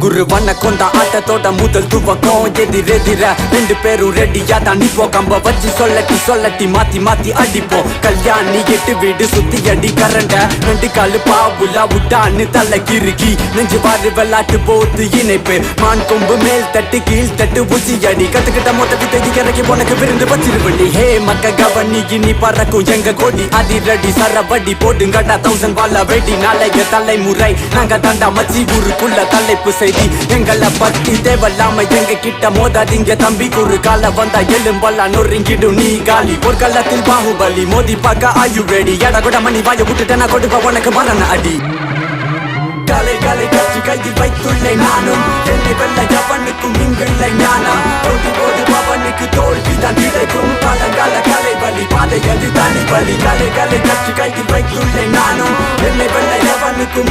குரு வண்ணக்கொண்ட ஆட்டத்தோட முதல் துவக்கம் எதிரெதிர ரெண்டு பேரும் ரெடியா தான் நிப்போம். கம்ப வச்சு சொல்லட்டி மாத்தி மாத்தி அடிப்போம். கல்யாணி 8 வீடு சுத்தி அடி கரண்ட 2 காலு பாவுலா விட்டான்னு தலை கிறுக்கி நெஞ்சு வாரு வெள்ளாட்டு போத்து இணைப்பு மான் கொம்பு மேல் தட்டு கீழ் தட்டு ஊசி அடி கத்துக்கிட்ட மொத்த வித்தை இறக்கி உனக்கு விருந்து வச்சிருவண்டி. ஹே மக்க கவனி இனி பறக்கும் எங்க கொடி அதிரடி சரவடி போடுங்கடா 1000 வாழ வெடி. நாளைய தலைமுறை நாங்க தாண்டா மச்சி ஊருக்குள்ள தலைப்பு செய்தி எங்களை பத்தி தேவலாம எங்க கிட்ட மோதாதீங்க தம்பி. ஒரு கால வந்தா எலும்பெல்லாம் நொறுங்கிடும் நீ காலி. ஒரு காலத்தில் பாகுபலி மோதி பார்க்க ஆயு ரெடி. எட கூட மணி வாய விட்டுட்டேன்னா கொடுப்ப உனக்கு மரண அடி. காலை காலை கட்சி கையில் வைத்துள்ளே நானும் என்னை வெல்ல எவனுக்கும் இங்கில்லை ஞானம். போது பவனுக்கு தோல்விதான் கிடைக்கும். காலங்கால கலை வலி பாதை அது தனி வலி. காலை காலை கட்சி கையில் வைத்துள்ளே நானும் என்னை வெல்ல எவனுக்கும்